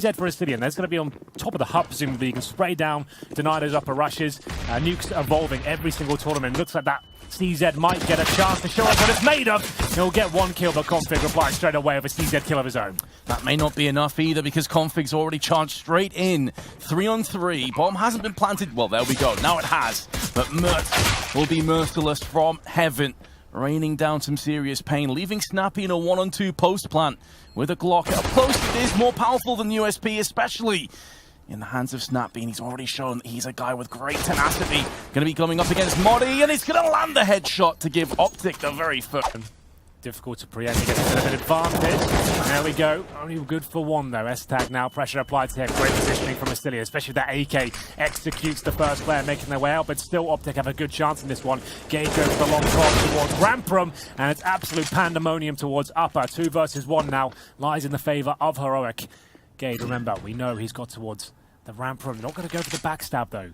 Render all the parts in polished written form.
Dead for Astidian. That's going to be on top of the hub, presumably. You can spray down, deny those upper rushes. Nuke's evolving every single tournament. Looks like that CZ might get a chance to show us what it's made of. He'll get one kill, but Config replies straight away with a CZ kill of his own. That may not be enough either, because Config's already charged straight in. 3-on-3. Bomb hasn't been planted. Well, there we go. Now it has. But Mert will be merciless from heaven, raining down some serious pain, leaving Snappy in a 1-on-2 post plant with a Glock. Up close, it is more powerful than USP, especially in the hands of Snappy, and he's already shown that he's a guy with great tenacity. Going to be coming up against Modi, and he's going to land the headshot to give Optic the very first. Difficult to preempt, he gets a bit of an advantage. There we go. Only good for one though. S-tag now, pressure applied to him. Great positioning from Astilia, especially that AK executes the first player making their way out, but still Optic have a good chance in this one. Gage goes for the long cross towards Ramprum, and it's absolute pandemonium towards upper. 2 versus 1 now lies in the favor of Heroic. Gage, remember, we know he's got towards the Ramprum. Not going to go for the backstab though.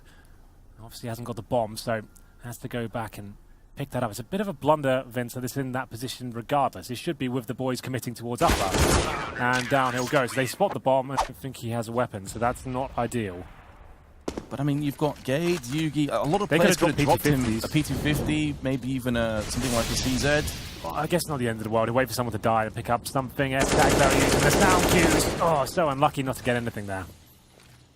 Obviously hasn't got the bomb, so has to go back and pick that up. It's a bit of a blunder, Vince, that it's in that position regardless. It should be with the boys committing towards upper. And down he'll go. So they spot the bomb and think he has a weapon, so that's not ideal. But I mean, you've got Gade, Yugi, a lot of players could have dropped him a P250, maybe even something like a CZ. Well, I guess not the end of the world. He'll wait for someone to die to pick up something. S-tag there using the sound cues. Oh, so unlucky not to get anything there.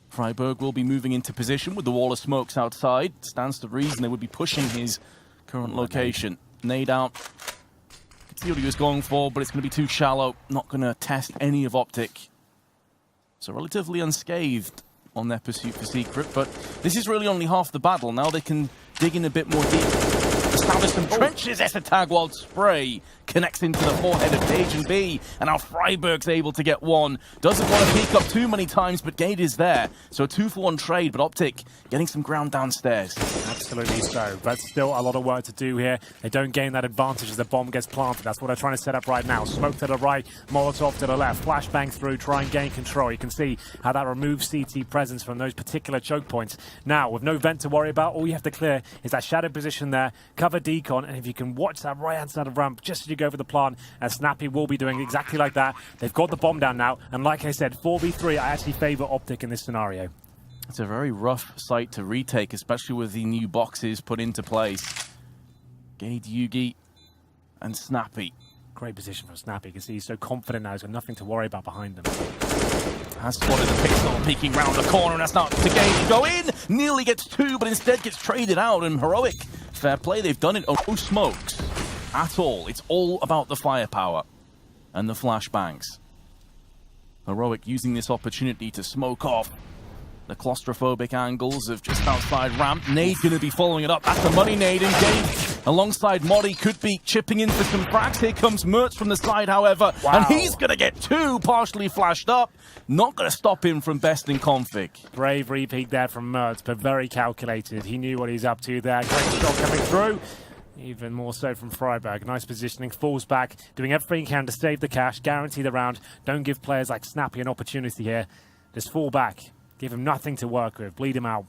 Freiburg will be moving into position with the wall of smokes outside. Stands to reason they would be pushing his current location. Nade out. Can see what he was going for, but it's going to be too shallow. Not going to test any of Optic. So relatively unscathed on their pursuit for Secret, but this is really only half the battle. Now they can dig in a bit more deep. Establish some trenches. S-tag while spray connects into the forehead of Gage and B, and now Freiburg's able to get one. Doesn't want to peek up too many times, but Gage is there. So a 2-for-1 trade, but Optic getting some ground downstairs. Absolutely so, but still a lot of work to do here. They don't gain that advantage as the bomb gets planted. That's what they're trying to set up right now. Smoke to the right, Molotov to the left, flashbang through, try and gain control. You can see how that removes CT presence from those particular choke points. Now, with no vent to worry about, all you have to clear is that shadow position there, cover decon, and if you can watch that right-hand side of ramp just as you go for the plant, as Snappy will be doing exactly like that. They've got the bomb down now, and like I said, 4v3, I actually favor Optic in this scenario. It's a very rough site to retake, especially with the new boxes put into place. Gade, Yugi, and Snappy. Great position for Snappy. You can see he's so confident now, he's got nothing to worry about behind him. Has spotted the pistol peeking round the corner, and that's not to Gade. Go in! Nearly gets 2, but instead gets traded out, and Heroic, fair play, they've done it. Oh, no smokes at all. It's all about the firepower and the flashbangs. Heroic using this opportunity to smoke off the claustrophobic angles of just outside ramp. Nade going to be following it up. That's the money nade. Engage alongside Modi. Could be chipping in for some frags. Here comes Mertz from the side, however. Wow. And he's going to get 2 partially flashed up. Not going to stop him from besting Config. Brave repeat there from Mertz, but very calculated. He knew what he's up to there. Great shot coming through. Even more so from Freiburg. Nice positioning, falls back, doing everything he can to save the cash, guarantee the round. Don't give players like Snappy an opportunity here. Just fall back. Give him nothing to work with. Bleed him out.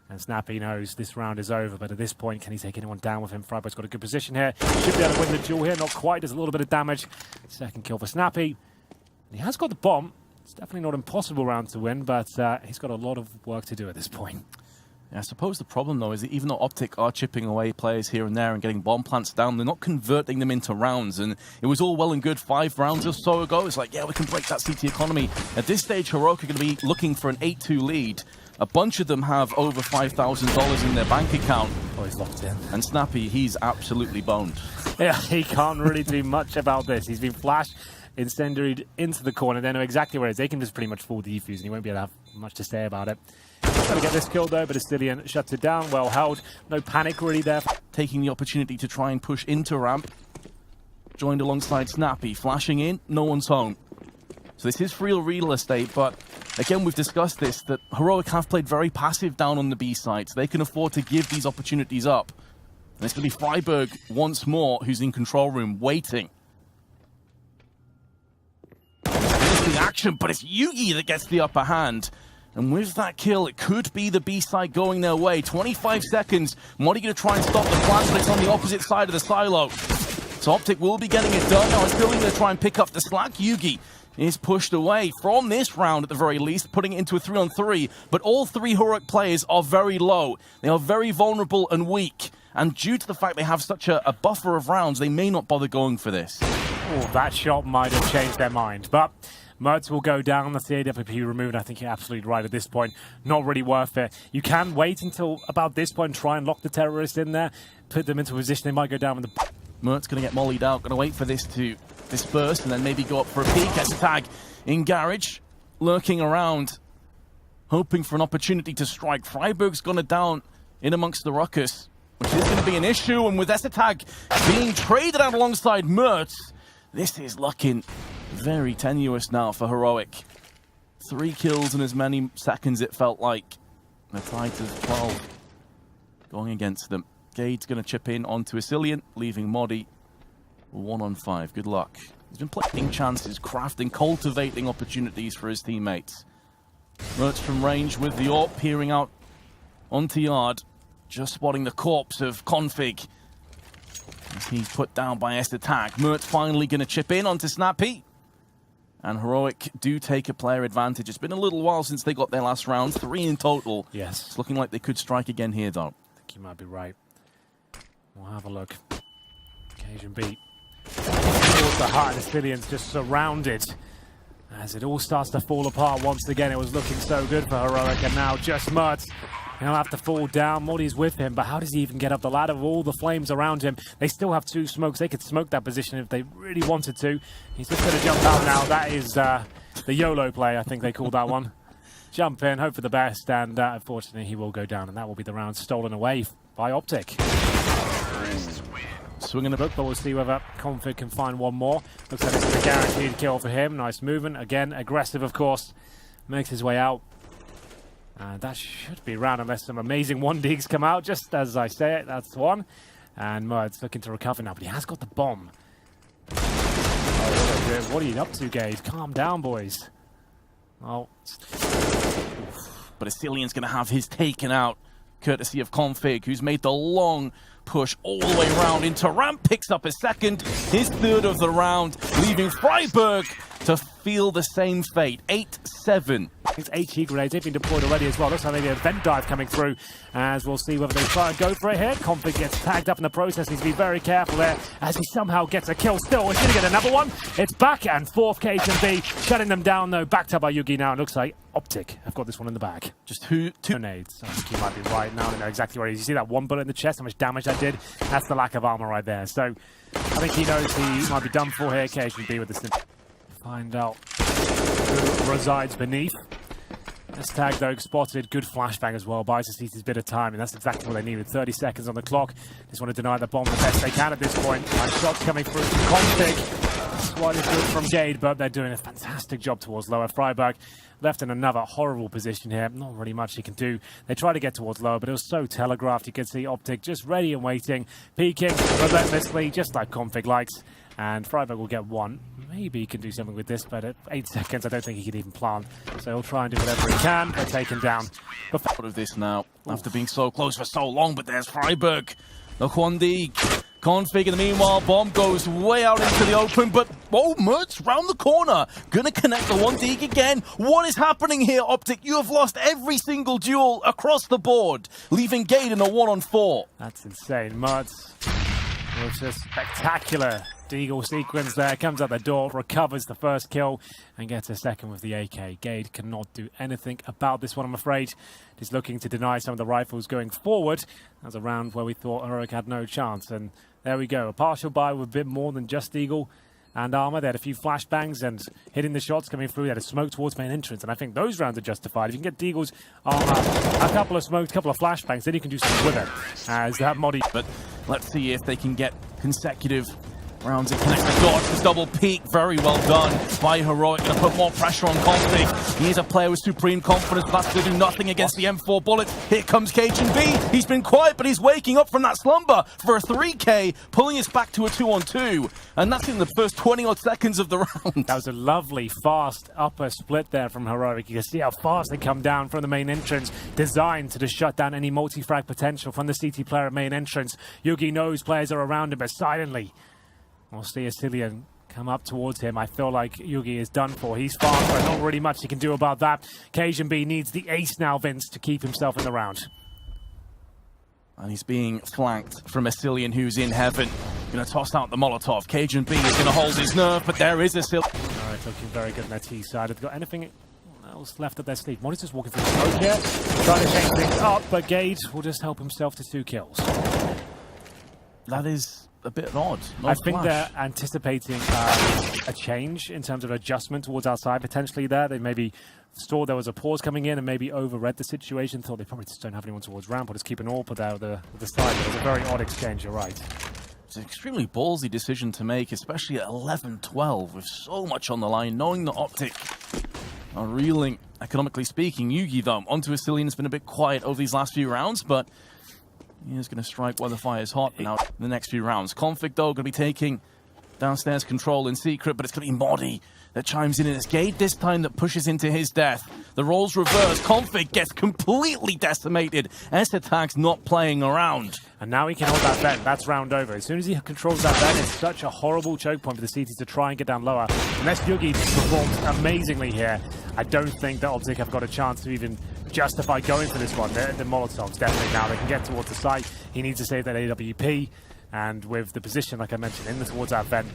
And Snappy knows this round is over, but at this point, can he take anyone down with him? Freiburg's got a good position here. Should be able to win the duel here. Not quite. Does a little bit of damage. Second kill for Snappy. He has got the bomb. It's definitely not an impossible round to win, but he's got a lot of work to do at this point. Yeah, I suppose the problem, though, is that even though Optic are chipping away players here and there and getting bomb plants down, they're not converting them into rounds. And it was all well and good 5 rounds or so ago. It's like, yeah, we can break that CT economy. At this stage, Heroic are going to be looking for an 8-2 lead. A bunch of them have over $5,000 in their bank account. Oh, he's locked in. And Snappy, he's absolutely boned. Yeah, he can't really do much about this. He's been flashed, incendiaried into the corner. They know exactly where it is. They can just pretty much full defuse, and he won't be able to have much to say about it. Trying to get this kill though, but Astidian shuts it down. Well held. No panic really there. Taking the opportunity to try and push into ramp. Joined alongside Snappy. Flashing in. No one's home. So this is real estate, but again, we've discussed this, that Heroic have played very passive down on the B side, so they can afford to give these opportunities up. And it's going to be Freiburg once more, who's in control room, waiting. It's the action, but it's Yugi that gets the upper hand. And with that kill, it could be the B side going their way. 25 seconds. Modi going to try and stop the plant, but it's on the opposite side of the silo. So Optic will be getting it done. Now it's still going to try and pick up the slack. Yugi is pushed away from this round at the very least, putting it into a 3-on-3. But all three Heroic players are very low. They are very vulnerable and weak. And due to the fact they have such a buffer of rounds, they may not bother going for this. Oh, that shot might have changed their mind. But Mertz will go down. That's the AWP removed. I think you're absolutely right at this point. Not really worth it. You can wait until about this point and try and lock the terrorists in there. Put them into a position. They might go down with the... Mertz going to get mollied out. Going to wait for this to disperse and then maybe go up for a peek. Gets a tag in Garage. Lurking around. Hoping for an opportunity to strike. Freiburg's going to down in amongst the ruckus, which is going to be an issue. And with Esatag being traded out alongside Mertz, this is looking very tenuous now for Heroic. 3 kills in as many seconds it felt like. They're tied to 12 going against them. Gade's going to chip in onto Asilian, leaving Modi 1-on-5. Good luck. He's been playing chances, crafting, cultivating opportunities for his teammates. Mertz from range with the AWP, peering out onto yard. Just spotting the corpse of Config as he's put down by Esatag. Mertz finally going to chip in onto Snappy. And Heroic do take a player advantage. It's been a little while since they got their last round. 3 in total. Yes. It's looking like they could strike again here, though. I think you might be right. We'll have a look. Occasion beat. Towards the heart, and Asilian's just surrounded. As it all starts to fall apart once again. It was looking so good for Heroic, and now just Mertz. He'll have to fall down. Modi's with him, but how does he even get up the ladder with all the flames around him? They still have 2 smokes. They could smoke that position if they really wanted to. He's just going to jump out now. That is the YOLO play, I think they called that one. Jump in, hope for the best, and unfortunately he will go down, and that will be the round stolen away by Optic. Swinging the book, but we'll see whether Config can find one more. Looks like this is a guaranteed kill for him. Nice movement. Again, aggressive, of course. Makes his way out. And that should be round unless some amazing 1-digs come out. Just as I say it, that's one. And Mertz looking to recover now, but he has got the bomb. Oh, what are you up to, Gade? Calm down, boys. Oh. But Asilian's going to have his taken out, courtesy of Config, who's made the long push all the way around into ramp, picks up a second, his 3rd of the round, leaving Freiburg to feel the same fate. 8-7. It's HE grenades. They've been deployed already as well. Looks like maybe a vent dive coming through, as we'll see whether they try and go for it here. Config gets tagged up in the process. Needs to be very careful there as he somehow gets a kill still. He's going to get another one. It's back, and 4th KHB shutting them down though. Backed up by Yugi now. It looks like Optic have got this one in the bag. Just 2 grenades. I think he might be right now. I know exactly where he is. You see that 1 bullet in the chest, how much damage that did? That's the lack of armor right there. So I think he knows he might be done for here. KHB with this. Find out who resides beneath. This tag, though, spotted. Good flashbang as well. Buys his bit of time, and that's exactly what they needed. 30 seconds on the clock. Just want to deny the bomb the best they can at this point. Nice shots coming through from Config. Squad is good from Gade, but they're doing a fantastic job towards lower. Freiburg left in another horrible position here. Not really much he can do. They try to get towards lower, but it was so telegraphed. You could see Optic just ready and waiting, peeking relentlessly, just like Config likes. And Freiburg will get 1. Maybe he can do something with this, but at 8 seconds, I don't think he can even plant. So he'll try and do whatever he can. They're taken down. Out of this now, after being so close for so long, but there's Freiburg. The 1-dig. Config in the meanwhile, bomb goes way out into the open, but Mertz round the corner. Gonna connect the 1-dig again. What is happening here, Optic? You have lost every single duel across the board, leaving Gade in a 1-on-4. That's insane. Mertz was just spectacular. Deagle sequence there, comes out the door, recovers the first kill, and gets a second with the AK. Gade cannot do anything about this one, I'm afraid. He's looking to deny some of the rifles going forward. That was a round where we thought Heroic had no chance, and there we go. A partial buy with a bit more than just Deagle and armor. They had a few flashbangs and hitting the shots coming through. They had a smoke towards main entrance, and I think those rounds are justified. If you can get Deagle's armor, a couple of smokes, a couple of flashbangs, then you can do something with it. As that Modi. But let's see if they can get consecutive rounds and connect the dots. This double peak, very well done by Heroic. Going to put more pressure on Config. He is a player with supreme confidence, but that's going to do nothing against the M4 bullets. Here comes KHB. He's been quiet, but he's waking up from that slumber for a 3K, pulling us back to a 2-on-2. And that's in the first 20-odd seconds of the round. That was a lovely, fast upper split there from Heroic. You can see how fast they come down from the main entrance, designed to just shut down any multi-frag potential from the CT player at main entrance. Yugi knows players are around him, but silently we'll see Asilian come up towards him. I feel like Yugi is done for. He's fast, but not really much he can do about that. KGB needs the ace now, Vince, to keep himself in the round. And he's being flanked from Asilian, who's in heaven. Gonna toss out the Molotov. KGB is gonna hold his nerve, but there is Asilian. All right, looking very good on their T side. Have they got anything else left up their sleeve? Mod is just walking through the smoke here, trying to change things up, but Gade will just help himself to 2 kills. That is a bit odd. No I think flash. they're anticipating a change in terms of adjustment towards outside potentially there. They maybe saw there was a pause coming in and maybe overread the situation, thought they probably just don't have anyone towards ramp or just keep an AWP there with the side. It was a very odd exchange, you're right. It's an extremely ballsy decision to make, especially at 11-12 with so much on the line, knowing that Optic are reeling, economically speaking. Yugi, though, onto Asilian has been a bit quiet over these last few rounds, but he is going to strike while the fire is hot now in the next few rounds. Config, though, going to be taking downstairs control in secret, but it's going to be Modi that chimes in, and it's Gade this time that pushes into his death. The roles reverse. Config gets completely decimated. Tag's not playing around. And now he can hold that vent. That's round over. As soon as he controls that vent, it's such a horrible choke point for the CTs to try and get down lower. Unless Yugi performs amazingly here, I don't think that Optic have got a chance to even justify going for this one. The Molotovs definitely now. They can get towards the site. He needs to save that AWP. And with the position, like I mentioned, in towards that vent,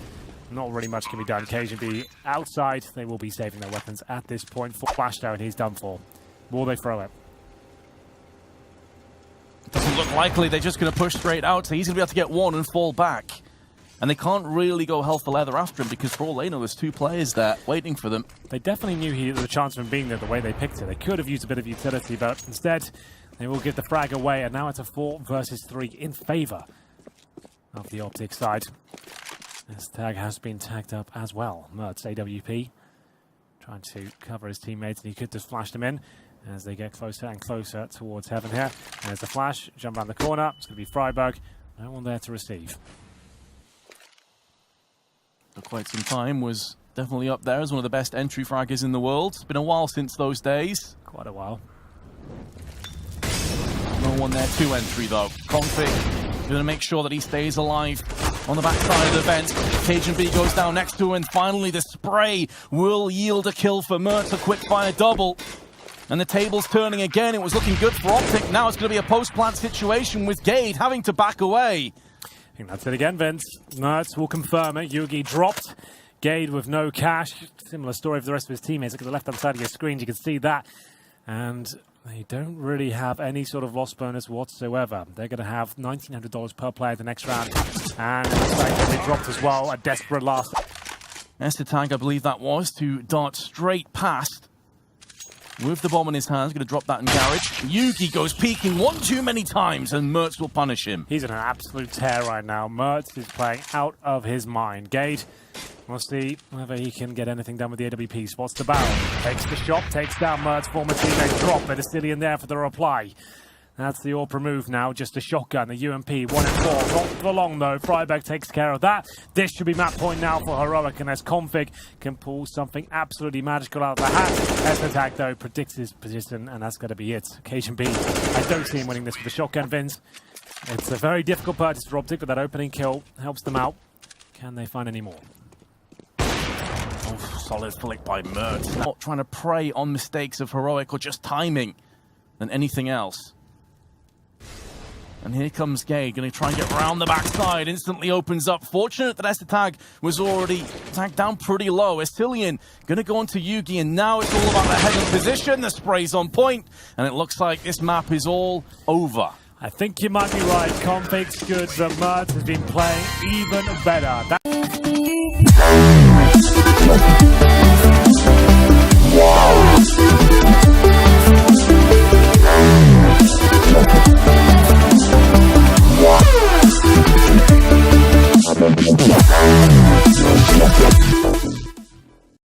not really much can be done. KGB outside. They will be saving their weapons at this point. For Flashdown, he's done for. Will they throw it? Doesn't look likely. They're just going to push straight out, so he's going to be able to get one and fall back. And they can't really go hell for leather after him because for all they know, there's 2 players there waiting for them. They definitely knew he had the chance of him being there the way they picked it. They could have used a bit of utility, but instead, they will give the frag away, and now it's a 4 versus 3 in favor of the Optic side. This tag has been tagged up as well. Mertz, AWP, trying to cover his teammates, and he could just flash them in as they get closer and closer towards heaven here. There's the flash, jump around the corner. It's going to be Freiburg. No one there to receive. For quite some time was definitely up there as one of the best entry fraggers in the world. It's been a while since those days. Quite a while. No one there to entry though. Config going to make sure that he stays alive on the backside of the vent. KGB goes down next to him, and finally the spray will yield a kill for Mertz, a quick fire double. And the table's turning again. It was looking good for Optic. Now it's going to be a post-plant situation with Gade having to back away. I think that's it again, Vince. Mertz will confirm it. Yugi dropped. Gade with no cash. Similar story for the rest of his teammates. Look at the left-hand side of your screen. You can see that. And they don't really have any sort of loss bonus whatsoever. They're going to have $1,900 per player the next round. And it looks like they dropped as well. A desperate last. Tag, I believe that was, to dart straight past. With the bomb in his hands, going to drop that in garage. Yugi goes peeking 1 too many times, and Mertz will punish him. He's in an absolute tear right now. Mertz is playing out of his mind. Gade, we'll see whether he can get anything done with the AWP. Spots the barrel, takes the shot, takes down Mertz. Former teammate drop, but it's still in there for the reply. That's the AWP move now, just a shotgun, the UMP, 1 and 4. Not for long though, Freiburg takes care of that. This should be map point now for Heroic, and as Config can pull something absolutely magical out of the hat. Attack though predicts his position, and that's going to be it. Occasion B, I don't see him winning this with the shotgun, Vince. It's a very difficult purchase for Optic, but that opening kill helps them out. Can they find any more? Oh, solid flick by Mertz. Not trying to prey on mistakes of Heroic or just timing than anything else. And here comes Gade, going to try and get around the backside. Instantly opens up. Fortunate that Tag was already tagged down pretty low. Asilian going to go onto Yugi, and now it's all about the head of position. The spray's on point, and it looks like this map is all over. I think you might be right. Config's good, but Mertz has been playing even better.